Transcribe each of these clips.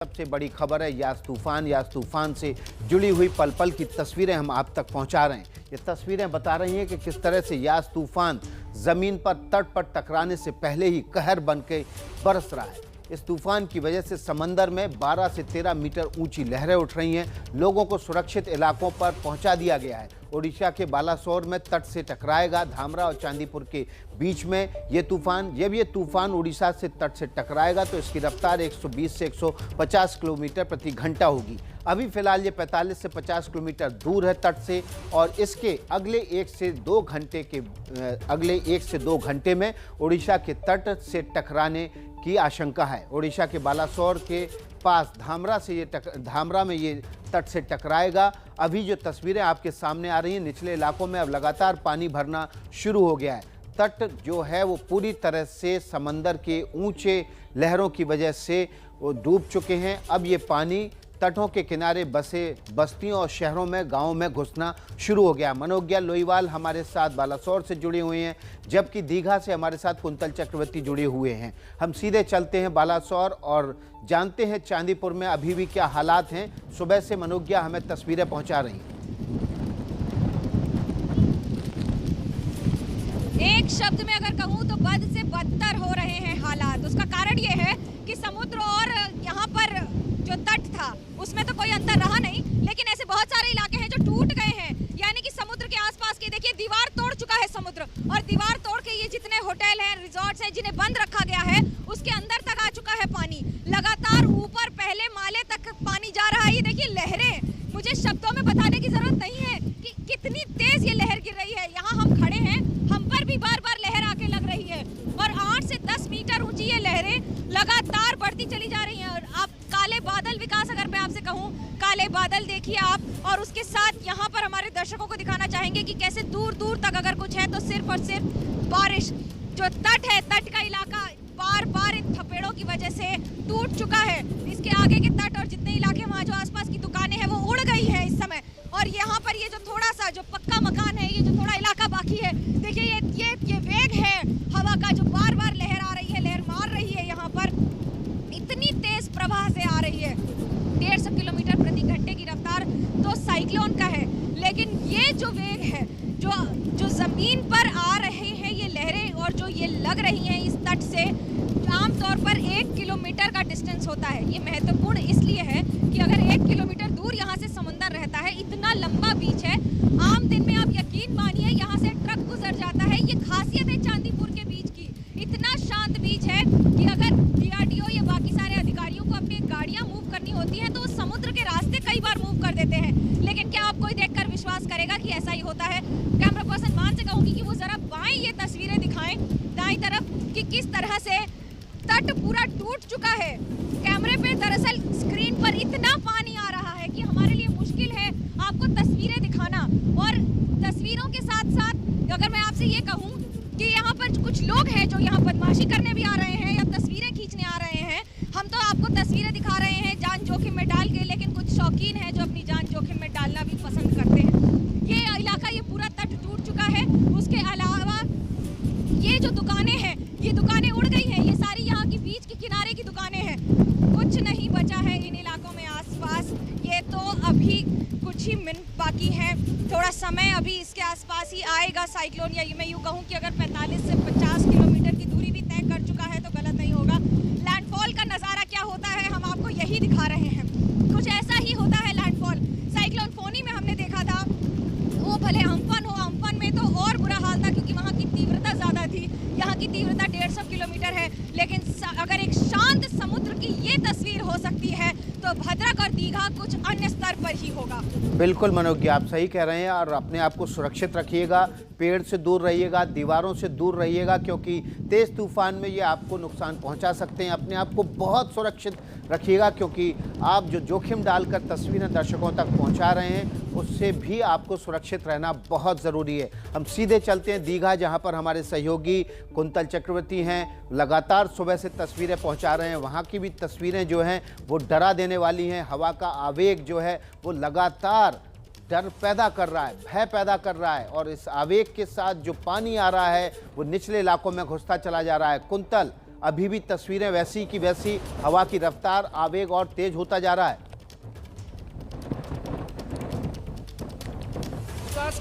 सबसे बड़ी खबर है यास तूफान। यास तूफान से जुड़ी हुई पल पल की तस्वीरें हम आप तक पहुंचा रहे हैं। ये तस्वीरें बता रही हैं कि किस तरह से यास तूफान जमीन पर तट पर टकराने से पहले ही कहर बन के बरस रहा है। इस तूफान की वजह से समंदर में 12 से 13 मीटर ऊंची लहरें उठ रही हैं। लोगों को सुरक्षित इलाकों पर पहुंचा दिया गया है। ओडिशा के बालासोर में तट से टकराएगा। धामरा और चांदीपुर के बीच में ये तूफान, जब ये तूफान उड़ीसा से तट से टकराएगा तो इसकी रफ्तार 120 से 150 किलोमीटर प्रति घंटा होगी। अभी फिलहाल ये 45 से 50 किलोमीटर दूर है तट से और इसके अगले 1 से 2 घंटे में उड़ीसा के तट से टकराने की आशंका है। ओडिशा के बालासोर के पास धामरा में ये तट से टकराएगा। अभी जो तस्वीरें आपके सामने आ रही हैं, निचले इलाकों में अब लगातार पानी भरना शुरू हो गया है। तट जो है वो पूरी तरह से समंदर के ऊंचे लहरों की वजह से वो डूब चुके हैं। अब ये पानी तटों के किनारे बसे बस्तियों और शहरों में, गांवों में घुसना शुरू हो गया। मनोज्ञा लोईवाल हमारे साथ बालासोर से जुड़े हुए हैं, जबकि दीघा से हमारे साथ कुंतल चक्रवर्ती जुड़े हुए हैं। हम सीधे चलते हैं बालासोर और जानते हैं चांदीपुर में अभी भी क्या हालात हैं। सुबह से मनोज्ञा हमें तस्वीरें पहुंचा रही हैं। एक शब्द में अगर कहूँ तो बद से बदतर हो रहे हैं हालात। उसका कारण ये है कि समुद्र और यहाँ पर जो तट था उसमें तो कोई अंतर रहा नहीं, लेकिन ऐसे बहुत सारे इलाके हैं जो टूट गए हैं। यानी कि समुद्र के आसपास की देखिए दीवार तोड़ चुका है समुद्र, और दीवार तोड़ के ये जितने होटल हैं, रिजॉर्ट्स हैं जिन्हें बंद रखा गया है, उसके अंदर तक आ चुका है पानी। लगातार ऊपर पहले माले तक पानी जा रहा है। ये देखिए लहरें, मुझे शब्दों में बताने की जरूरत नहीं है कि कितनी तेज ये लहर गिर रही है। यहाँ हम खड़े हैं, हम पर भी बार बार लहर आके लग रही है और 8 से 10 मीटर ऊंची ये लहरें लगातार बढ़ती चली जा रही हैं। और आप काले बादल, विकास अगर मैं आपसे कहूँ, काले बादल देखिए आप, और उसके साथ यहाँ पर हमारे दर्शकों को दिखाना चाहेंगे कि कैसे दूर दूर तक अगर कुछ है तो सिर्फ और सिर्फ बारिश। जो तट है, तट का इलाका बार बार इन थपेड़ों की वजह से टूट चुका है। इसके आगे के तट और जितने इलाके वहाँ जो आसपास की दुकानें हैं वो उड़ गई है इस समय। और यहाँ पर ये जो थोड़ा सा जो पक्का मकान है, ये जो थोड़ा इलाका बाकी है, देखिए ये वेग है हवा का जो बार बार लहर आ रही है, लहर मार रही है। यहाँ पर इतनी तेज प्रवाह से आ रही है, 150 किलोमीटर प्रति घंटे की रफ्तार तो साइक्लोन का है। लेकिन ये जो वेग है, जो जमीन पर आ रहे हैं ये लहरें और जो ये लग रही हैं इस तट से, आमतौर पर 1 किलोमीटर का डिस्टेंस होता है। ये महत्वपूर्ण इसलिए है कि अगर 1 किलोमीटर दूर यहाँ से समुंदर रहता है, इतना लंबा बीच है, आम दिन में आप यकीन मानिए यहाँ से ट्रक गुजर जाता है। ये खासियत है चांदीपुर के बीच की, इतना शांत बीच है कि अगर DRDO या बाकी सारे अधिकारियों को अपनी गाड़ियाँ मूव करनी होती हैं तो वो समुद्र के रास्ते कई बार मूव कर देते हैं। लेकिन क्या आप कोई देखकर विश्वास करेगा कि ऐसा ही होता है? कैमरा पर्सन मान से कहूँगी कि वो जरा बाएं ये तस्वीरें दिखाएं, दाईं तरफ, कि किस तरह से तट पूरा टूट चुका है। कैमरे पे दरअसल स्क्रीन पर इतना पानी आ रहा है कि हमारे लिए मुश्किल है आपको तस्वीरें दिखाना। और तस्वीरों के साथ साथ अगर मैं आपसे ये कहूँ कि यहाँ पर कुछ लोग हैं जो यहाँ बदमाशी करने भी आ रहे हैं या तस्वीरें खींचने आ रहे हैं। हम तो आपको तस्वीरें दिखा रहे हैं जान जोखिम में डाल के, लेकिन कुछ शौकीन हैं जो अपनी जान जोखिम में डालना भी पसंद करते हैं। ये इलाका, ये पूरा तट टूट चुका है। उसके अलावा ये जो दुकानें हैं, ये दुकानें उड़ गई हैं। ये सारी यहाँ की बीच के किनारे की दुकानें हैं, कुछ नहीं बचा है इन इलाकों में आसपास। ये तो अभी कुछ ही मिनट बाकी हैं, थोड़ा समय अभी इसके आसपास ही आएगा साइक्लोन। या मैं यूँ कहूँ कि अगर 45 से 50 किलोमीटर की दूरी भी तय कर चुका है तो गलत नहीं होगा। लैंडफॉल का नज़ारा क्या होता है हम आपको यही दिखा रहे हैं। कुछ ऐसा ही होता है लैंडफॉल। साइक्लोन फोनी में हमने देखा था, वो भले अम्फन हो, अम्फन में तो और बुरा हाल था क्योंकि वहाँ की तीव्रता ज़्यादा थी। यहाँ की तीव्रता 150 किलोमीटर है। लेकिन अगर एक शांत समुद्र की ये तस्वीर हो सकती है तो भद्रक और दीघा कुछ अन्य स्तर पर ही होगा। बिल्कुल मनोज्ञा, आप सही कह रहे हैं। और अपने आप को सुरक्षित रखिएगा, पेड़ से दूर रहिएगा, दीवारों से दूर रहिएगा, क्योंकि तेज़ तूफान में ये आपको नुकसान पहुंचा सकते हैं। अपने आप को बहुत सुरक्षित रखिएगा, क्योंकि आप जो जोखिम डालकर तस्वीरें दर्शकों तक पहुंचा रहे हैं उससे भी आपको सुरक्षित रहना बहुत ज़रूरी है। हम सीधे चलते हैं दीघा, जहां पर हमारे सहयोगी कुंतल चक्रवर्ती हैं, लगातार सुबह से तस्वीरें पहुंचा रहे हैं। वहां की भी तस्वीरें जो हैं वो डरा देने वाली हैं। हवा का आवेग जो है वो लगातार डर पैदा कर रहा है, भय पैदा कर रहा है, और इस आवेग के साथ जो पानी आ रहा है वो निचले इलाकों में घुसता चला जा रहा है। कुंतल, अभी भी तस्वीरें वैसी की वैसी, हवा की रफ्तार, आवेग और तेज होता जा रहा है।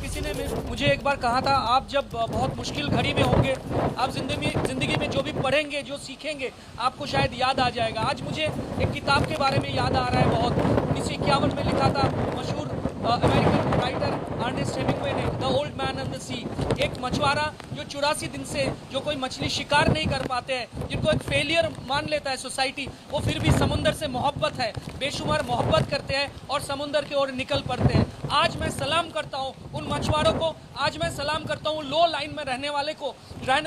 किसी ने मुझे एक बार कहा था, आप जब बहुत मुश्किल घड़ी में होंगे, आप जिंदगी में जो भी पढ़ेंगे, जो सीखेंगे, आपको शायद याद आ जाएगा। आज मुझे एक किताब के बारे में याद आ रहा है बहुत। 1951 में लिखा था मशहूर अमेरिकन राइटर अर्नेस्ट हेमिंग्वे ने, the old man and the sea. एक मछुआरा जो 84 दिन से जो कोई मछली शिकार नहीं कर पाते हैं, जिनको एक फेलियर मान लेता है सोसाइटी, वो फिर भी समुंदर से मोहब्बत है, बेशुमार मोहब्बत करते हैं और समुंदर की ओर निकल पड़ते हैं। आज मैं सलाम करता हूँ उन मछुआरों को, आज मैं सलाम करता हूँ लो लाइन में रहने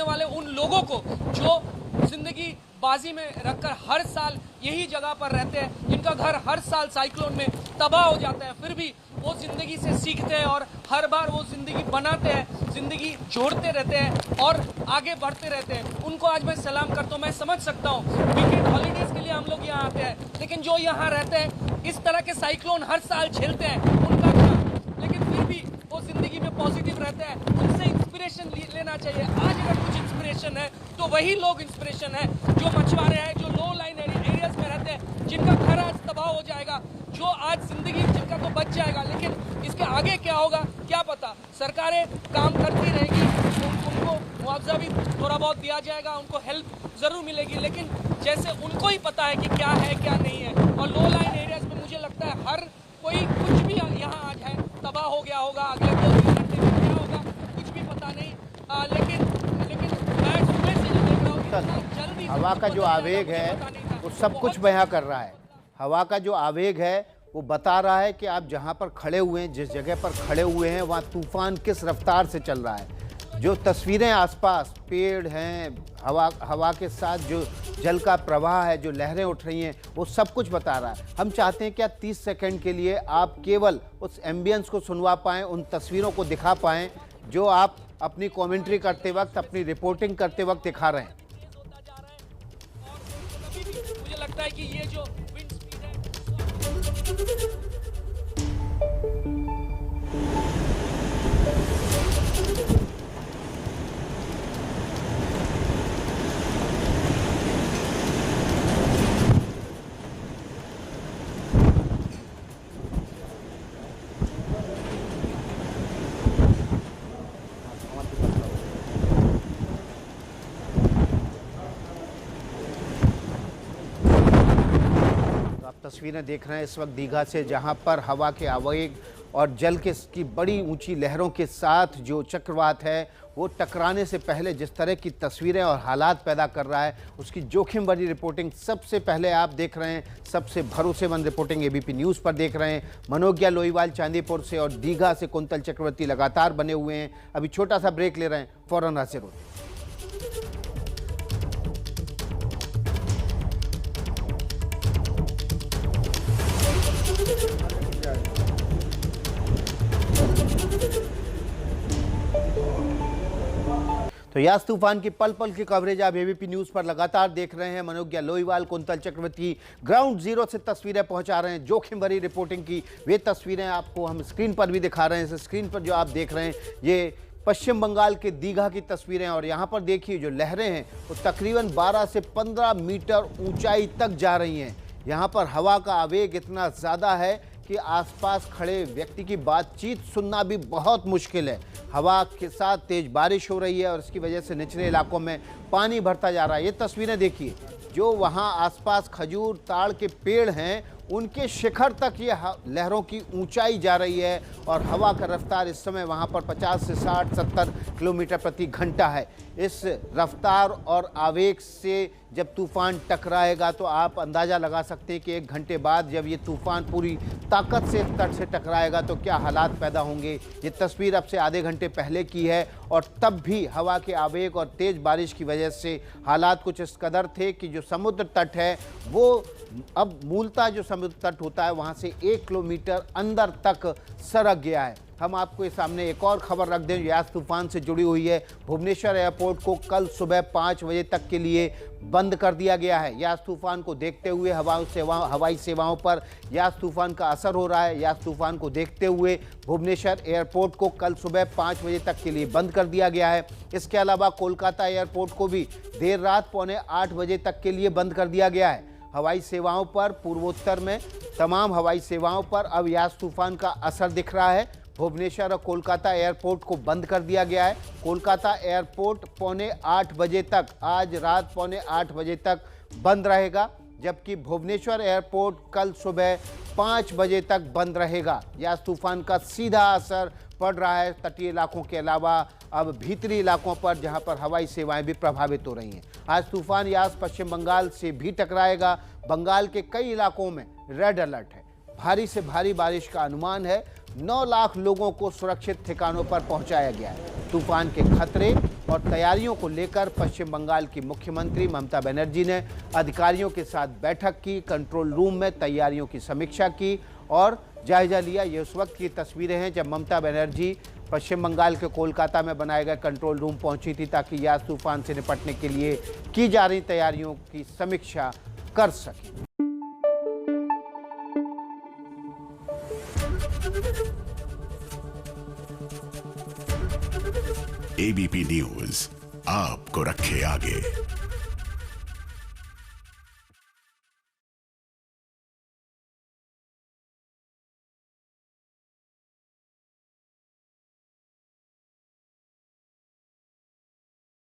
वाले उन लोगों को जो जिंदगी बाजी में रखकर हर साल यही जगह पर रहते हैं, जिनका घर हर साल साइक्लोन में तबाह हो जाता है, फिर भी वो जिंदगी से सीखते हैं और हर बार वो जिंदगी बनाते हैं, जिंदगी जोड़ते रहते हैं और आगे बढ़ते रहते हैं। उनको आज मैं सलाम करता हूँ। मैं समझ सकता हूँ वीकेंड हॉलीडेज के लिए हम लोग यहाँ आते हैं, लेकिन जो यहाँ रहते हैं, इस तरह के साइक्लोन हर साल झेलते हैं, उनका क्या, लेकिन फिर भी वो जिंदगी में पॉजिटिव रहते हैं। उनसे इंस्पिरेशन लेना चाहिए। आज अगर कुछ इंस्पिरेशन है तो वही लोग इंस्पिरेशन है जो मछुआरे हैं, जो लो लाइन एरियाज में रहते हैं, जिनका घर आज तबाह हो जाएगा, जो आज जिंदगी जिनका तो बच जाएगा, लेकिन इसके आगे क्या होगा क्या पता। सरकारें काम करती रहेगी, उनको मुआवजा भी थोड़ा बहुत दिया जाएगा, उनको हेल्प जरूर मिलेगी, लेकिन जैसे उनको ही पता है कि क्या है क्या नहीं है। और लो लाइन एरियाज में मुझे लगता है हर कोई कुछ भी यहाँ आज है तबाह हो गया होगा, अगले 2-3 घंटे में क्या होगा कुछ भी पता नहीं। लेकिन मैं सुबह से जो देख रहा हूँ, जल्दी हवा का जो आवेग है वो सब कुछ बयां कर रहा है। हवा का जो आवेग है वो बता रहा है कि आप जहां पर खड़े हुए हैं, जिस जगह पर खड़े हुए हैं, वहां तूफान किस रफ्तार से चल रहा है। जो तस्वीरें आसपास पेड़ हैं, हवा के साथ जो जल का प्रवाह है, जो लहरें उठ रही हैं, वो सब कुछ बता रहा है। हम चाहते हैं क्या 30 सेकंड के लिए आप केवल उस एम्बियंस को सुनवा पाएँ, उन तस्वीरों को दिखा पाएँ जो आप अपनी कमेंट्री करते वक्त, अपनी रिपोर्टिंग करते वक्त दिखा रहे हैं। मुझे लगता है कि ये जो विंड स्पीड है, तस्वीरें देख रहे हैं इस वक्त दीघा से, जहां पर हवा के आवेग और जल की बड़ी ऊंची लहरों के साथ जो चक्रवात है वो टकराने से पहले जिस तरह की तस्वीरें और हालात पैदा कर रहा है, उसकी जोखिम भरी रिपोर्टिंग सबसे पहले आप देख रहे हैं। सबसे भरोसेमंद रिपोर्टिंग एबीपी न्यूज़ पर देख रहे हैं। मनोज्ञा लोईवाल चांदीपुर से और दीघा से कुंतल चक्रवर्ती लगातार बने हुए हैं। अभी छोटा सा ब्रेक ले रहे हैं, फौरन हाजिर होते हैं। तो यास तूफान की पल पल की कवरेज आप एबीपी न्यूज़ पर लगातार देख रहे हैं। मनोज्ञा लोईवाल, कुंतल चक्रवर्ती ग्राउंड जीरो से तस्वीरें पहुंचा रहे हैं, जोखिम भरी रिपोर्टिंग की। वे तस्वीरें आपको हम स्क्रीन पर भी दिखा रहे हैं। इस स्क्रीन पर जो आप देख रहे हैं ये पश्चिम बंगाल के दीघा की तस्वीरें, और यहाँ पर देखिए जो लहरें हैं वो तकरीबन 12 से 15 मीटर ऊंचाई तक जा रही हैं। यहाँ पर हवा का आवेग इतना ज़्यादा है कि आसपास खड़े व्यक्ति की बातचीत सुनना भी बहुत मुश्किल है। हवा के साथ तेज बारिश हो रही है और इसकी वजह से निचले इलाकों में पानी भरता जा रहा है। ये तस्वीरें देखिए, जो वहाँ आसपास खजूर ताड़ के पेड़ हैं उनके शिखर तक ये लहरों की ऊंचाई जा रही है और हवा का रफ्तार इस समय वहाँ पर 50 से 60-70 किलोमीटर प्रति घंटा है। इस रफ्तार और आवेग से जब तूफान टकराएगा तो आप अंदाज़ा लगा सकते हैं कि 1 घंटे बाद जब ये तूफान पूरी ताकत से तट से टकराएगा तो क्या हालात पैदा होंगे। ये तस्वीर अब से आधे घंटे पहले की है और तब भी हवा के आवेग और तेज़ बारिश की वजह से हालात कुछ इस कदर थे कि जो समुद्र तट है वो अब मूलतः जो समुद्र तट होता है वहाँ से 1 किलोमीटर अंदर तक सरक लग गया है। हम आपको इस सामने एक और खबर रख दें, यास तूफान से जुड़ी हुई है। भुवनेश्वर एयरपोर्ट को कल सुबह 5 बजे तक के लिए बंद कर दिया गया है। यास तूफान को देखते हुए हवाई सेवाओं पर यास तूफान का असर हो रहा है। यास तूफान को देखते हुए भुवनेश्वर एयरपोर्ट को कल सुबह 5 बजे तक के लिए बंद कर दिया गया है। इसके अलावा कोलकाता एयरपोर्ट को भी देर रात 7:45 बजे तक के लिए बंद कर दिया गया है। हवाई सेवाओं पर, पूर्वोत्तर में तमाम हवाई सेवाओं पर अब यास तूफान का असर दिख रहा है। भुवनेश्वर और कोलकाता एयरपोर्ट को बंद कर दिया गया है। कोलकाता एयरपोर्ट 7:45 बजे तक, आज रात 7:45 बजे तक बंद रहेगा, जबकि भुवनेश्वर एयरपोर्ट कल सुबह 5 बजे तक बंद रहेगा। यास तूफान का सीधा असर पड़ रहा है तटीय इलाकों के अलावा अब भीतरी इलाकों पर, जहां पर हवाई सेवाएं भी प्रभावित हो रही हैं। आज तूफान यास पश्चिम बंगाल से भी टकराएगा। बंगाल के कई इलाकों में रेड अलर्ट है। भारी से भारी बारिश का अनुमान है। 9 लाख लोगों को सुरक्षित ठिकानों पर पहुंचाया गया है। तूफान के खतरे और तैयारियों को लेकर पश्चिम बंगाल की मुख्यमंत्री ममता बनर्जी ने अधिकारियों के साथ बैठक की, कंट्रोल रूम में तैयारियों की समीक्षा की और जायजा लिया। ये उस वक्त की तस्वीरें हैं जब ममता बनर्जी पश्चिम बंगाल के कोलकाता में बनाए गए कंट्रोल रूम पहुंची थी, ताकि यास तूफान से निपटने के लिए की जा रही तैयारियों की समीक्षा कर सकें। एबीपी न्यूज आपको रखे आगे।